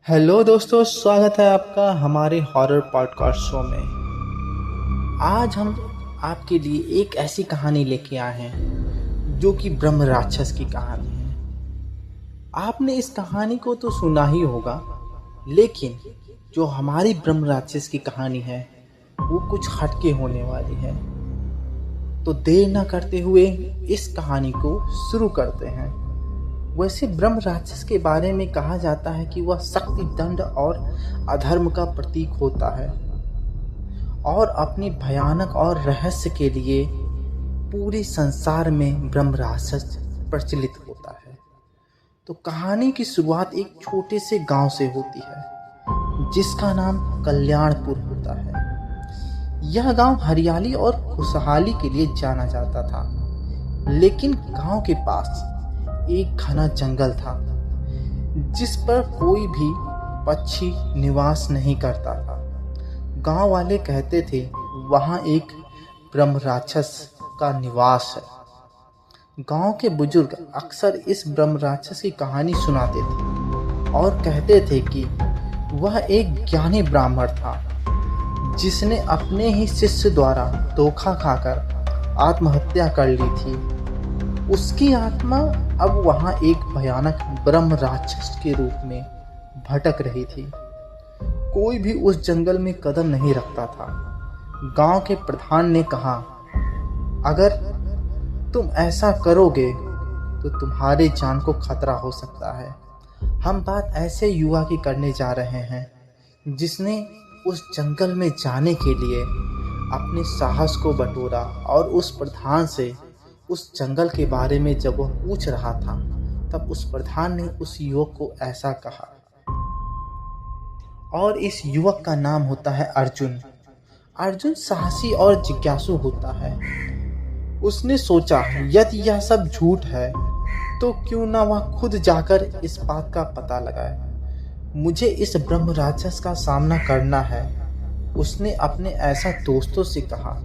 Hello दोस्तों, स्वागत है आपका हमारे हॉरर पॉडकास्ट शो में। आज हम आपके लिए एक ऐसी कहानी लेके आए हैं जो कि ब्रह्म राक्षस की कहानी है। आपने इस कहानी को तो सुना ही होगा, लेकिन जो हमारी ब्रह्म राक्षस की कहानी है वो कुछ हटके होने वाली है। तो देर न करते हुए इस कहानी को शुरू करते हैं। वैसे ब्रह्म राक्षस के बारे में कहा जाता है कि वह शक्ति, दंड और अधर्म का प्रतीक होता है और अपनी भयानक और रहस्य के लिए पूरे संसार में ब्रह्म राक्षस प्रचलित होता है। तो कहानी की शुरुआत एक छोटे से गांव से होती है जिसका नाम कल्याणपुर होता है। यह गांव हरियाली और खुशहाली के लिए जाना जाता था, लेकिन गांव के पास एक घना जंगल था जिस पर कोई भी पक्षी निवास नहीं करता था। गांव वाले कहते थे वहां एक ब्रह्म राक्षस का निवास है। गांव के बुजुर्ग अक्सर इस ब्रह्म राक्षस की कहानी सुनाते थे और कहते थे कि वह एक ज्ञानी ब्राह्मण था जिसने अपने ही शिष्य द्वारा धोखा खाकर आत्महत्या कर ली थी। उसकी आत्मा अब वहां एक भयानक ब्रह्म राक्षस के रूप में भटक रही थी। कोई भी उस जंगल में कदम नहीं रखता था। गांव के प्रधान ने कहा, अगर तुम ऐसा करोगे तो तुम्हारे जान को खतरा हो सकता है। हम बात ऐसे युवा की करने जा रहे हैं जिसने उस जंगल में जाने के लिए अपने साहस को बटोरा और उस प्रधान से उस जंगल के बारे में जब वह पूछ रहा था तब उस प्रधान ने उस युवक को ऐसा कहा। और इस युवक का नाम होता है अर्जुन। अर्जुन साहसी और जिज्ञासु होता है। उसने सोचा यदि यह सब झूठ है तो क्यों ना वह खुद जाकर इस बात का पता लगाए। मुझे इस ब्रह्म राक्षस का सामना करना है, उसने अपने ऐसा दोस्तों से कहा।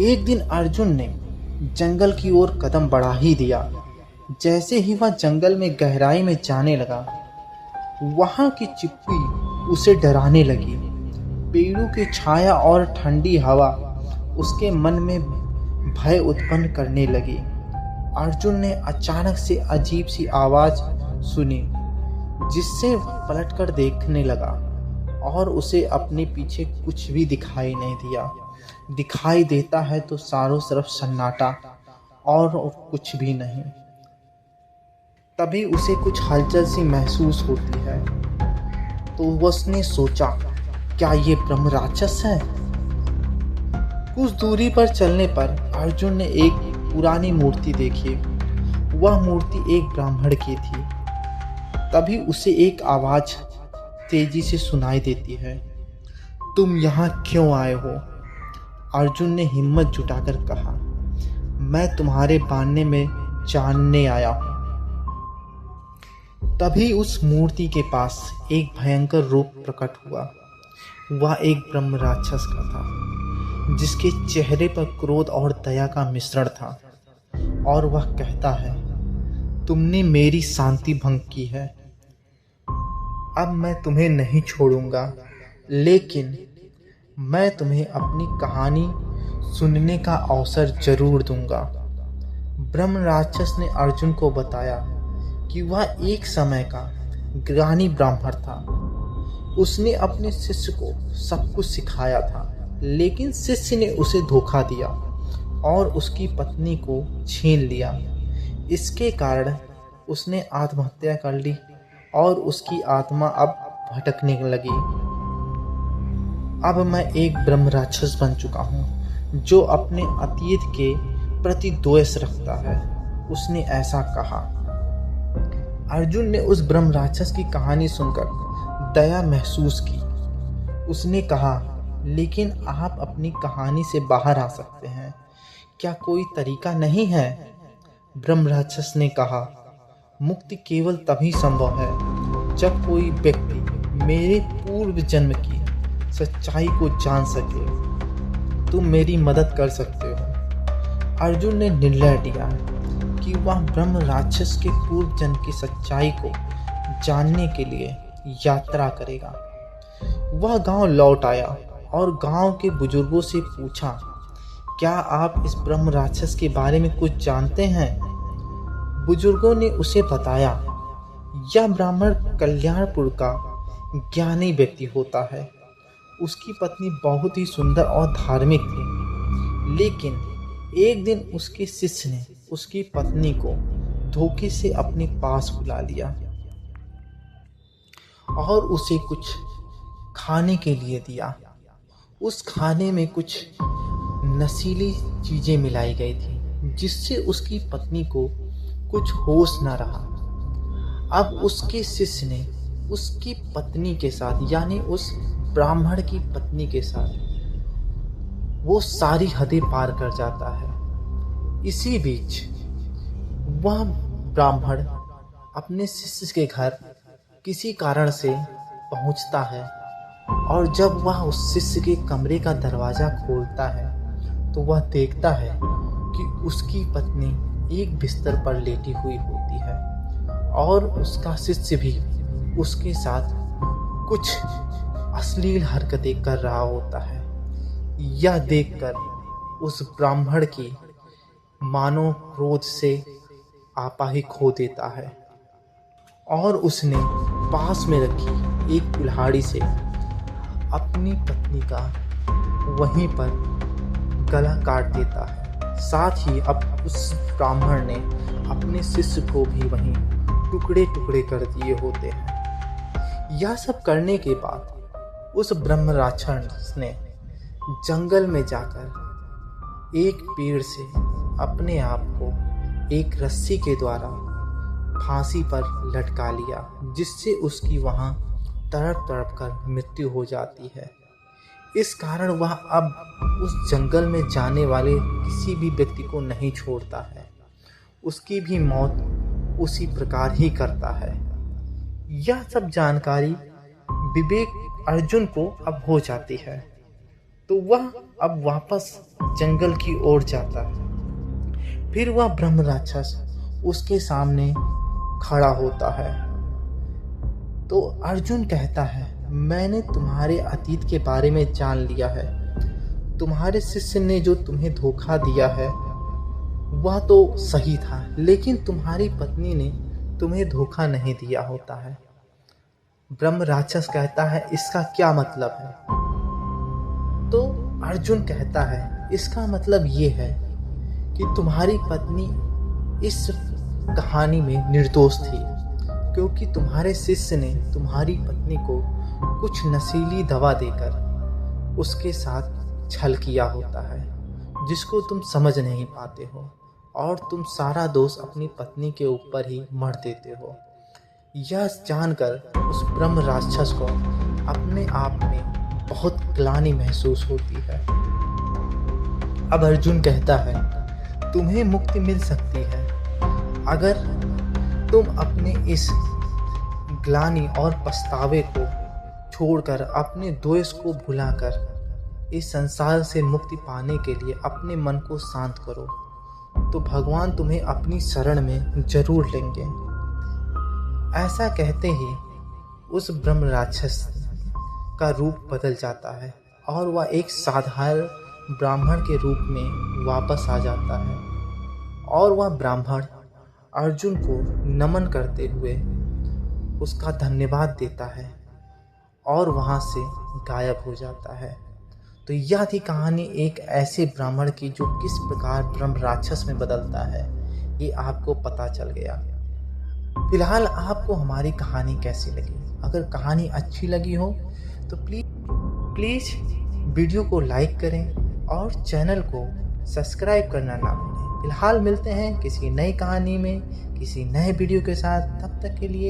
एक दिन अर्जुन ने जंगल की ओर कदम बढ़ा ही दिया। जैसे ही वह जंगल में गहराई में जाने लगा, वहां की चिप्पी उसे डराने लगी। पेड़ों की छाया और ठंडी हवा उसके मन में भय उत्पन्न करने लगी। अर्जुन ने अचानक से अजीब सी आवाज सुनी जिससे वह पलटकर देखने लगा और उसे अपने पीछे कुछ भी दिखाई नहीं दिया। दिखाई देता है तो चारों तरफ सन्नाटा और कुछ भी नहीं। तभी उसे कुछ हलचल सी महसूस होती है तो उसने सोचा, क्या ये ब्रह्म राक्षस है? कुछ दूरी पर चलने पर अर्जुन ने एक पुरानी मूर्ति देखी। वह मूर्ति एक ब्राह्मण की थी। तभी उसे एक आवाज तेजी से सुनाई देती है, तुम यहाँ क्यों आए हो? अर्जुन ने हिम्मत जुटाकर कहा, मैं तुम्हारे बाने में जानने आया हूं। तभी उस मूर्ति के पास एक भयंकर रूप प्रकट हुआ। वह एक ब्रह्म राक्षस का था जिसके चेहरे पर क्रोध और दया का मिश्रण था और वह कहता है, तुमने मेरी शांति भंग की है। अब मैं तुम्हें नहीं छोड़ूंगा, लेकिन मैं तुम्हें अपनी कहानी सुनने का अवसर जरूर दूंगा। ब्रह्म राक्षस ने अर्जुन को बताया कि वह एक समय का ज्ञानी ब्राह्मण था। उसने अपने शिष्य को सब कुछ सिखाया था, लेकिन शिष्य ने उसे धोखा दिया और उसकी पत्नी को छीन लिया। इसके कारण उसने आत्महत्या कर ली और उसकी आत्मा अब भटकने लगी। अब मैं एक ब्रह्म राक्षस बन चुका हूँ जो अपने अतीत के प्रति द्वेष रखता है, उसने ऐसा कहा। अर्जुन ने उस ब्रह्म राक्षस की कहानी सुनकर दया महसूस की। उसने कहा, लेकिन आप अपनी कहानी से बाहर आ सकते हैं, क्या कोई तरीका नहीं है? ब्रह्म राक्षस ने कहा, मुक्ति केवल तभी संभव है जब कोई व्यक्ति मेरे पूर्व जन्म की सच्चाई को जान सके। तुम मेरी मदद कर सकते हो। अर्जुन ने निर्णय लिया कि वह ब्रह्म राक्षस के पूर्व जन्म की सच्चाई को जानने के लिए यात्रा करेगा। वह गांव लौट आया और गांव के बुजुर्गों से पूछा, क्या आप इस ब्रह्म राक्षस के बारे में कुछ जानते हैं? बुजुर्गों ने उसे बताया, यह ब्राह्मण कल्याणपुर का ज्ञानी व्यक्ति होता है। उसकी पत्नी बहुत ही सुंदर और धार्मिक थी, लेकिन एक दिन उसके शिष्य ने उसकी पत्नी को धोखे से अपने पास बुला लिया और उसे कुछ खाने के लिए दिया। उस खाने में कुछ नशीली चीजें मिलाई गई थी, जिससे उसकी पत्नी को कुछ होश न रहा। अब उसके शिष्य ने उसकी पत्नी के साथ, यानी उस ब्राह्मण की पत्नी के साथ, वो सारी हदें पार कर जाता है। इसी बीच वह ब्राह्मण अपने शिष्य के घर किसी कारण से पहुंचता है, और जब वह उस शिष्य के कमरे का दरवाज़ा खोलता है तो वह देखता है कि उसकी पत्नी एक बिस्तर पर लेटी हुई होती है और उसका शिष्य भी उसके साथ कुछ अश्लील हरकतें कर रहा होता है। यह देखकर उस ब्राह्मण की मानो क्रोध से आपा ही खो देता है और उसने पास में रखी एक कुल्हाड़ी से अपनी पत्नी का वहीं पर गला काट देता है। साथ ही अब उस ब्राह्मण ने अपने शिष्य को भी वहीं टुकड़े टुकड़े कर दिए होते हैं। यह सब करने के बाद उस ब्रह्म राक्षस ने जंगल में जाकर एक पेड़ से अपने आप को एक रस्सी के द्वारा फांसी पर लटका लिया, जिससे उसकी वहां तड़प तड़प कर मृत्यु हो जाती है। इस कारण वह अब उस जंगल में जाने वाले किसी भी व्यक्ति को नहीं छोड़ता है। उसकी भी मौत उसी प्रकार ही करता है। यह सब जानकारी विवेक अर्जुन को अब हो जाती है, तो वह अब वापस जंगल की ओर जाता है। फिर वह ब्रह्म राक्षस उसके सामने खड़ा होता है। तो अर्जुन कहता है, मैंने तुम्हारे अतीत के बारे में जान लिया है। तुम्हारे शिष्य ने जो तुम्हें धोखा दिया है वह तो सही था, लेकिन तुम्हारी पत्नी ने तुम्हें धोखा नहीं दिया होता है। ब्रह्म राक्षस कहता है, इसका क्या मतलब है? तो अर्जुन कहता है, इसका मतलब ये है कि तुम्हारी पत्नी इस कहानी में निर्दोष थी, क्योंकि तुम्हारे शिष्य ने तुम्हारी पत्नी को कुछ नशीली दवा देकर उसके साथ छल किया होता है, जिसको तुम समझ नहीं पाते हो और तुम सारा दोष अपनी पत्नी के ऊपर ही मढ़ देते हो। यह जानकर उस ब्रह्म राक्षस को अपने आप में बहुत ग्लानि महसूस होती है। अब अर्जुन कहता है, तुम्हें मुक्ति मिल सकती है अगर तुम अपने इस ग्लानि और पछतावे को छोड़कर, अपने द्वेष को भुलाकर इस संसार से मुक्ति पाने के लिए अपने मन को शांत करो, तो भगवान तुम्हें अपनी शरण में जरूर लेंगे। ऐसा कहते ही उस ब्रह्म राक्षस का रूप बदल जाता है और वह एक साधारण ब्राह्मण के रूप में वापस आ जाता है, और वह ब्राह्मण अर्जुन को नमन करते हुए उसका धन्यवाद देता है और वहाँ से गायब हो जाता है। तो यह थी कहानी एक ऐसे ब्राह्मण की जो किस प्रकार ब्रह्म राक्षस में बदलता है, ये आपको पता चल गया। फिलहाल आपको हमारी कहानी कैसी लगी? अगर कहानी अच्छी लगी हो तो प्लीज़ वीडियो को लाइक करें और चैनल को सब्सक्राइब करना ना भूलें। फिलहाल मिलते हैं किसी नई कहानी में, किसी नए वीडियो के साथ। तब तक के लिए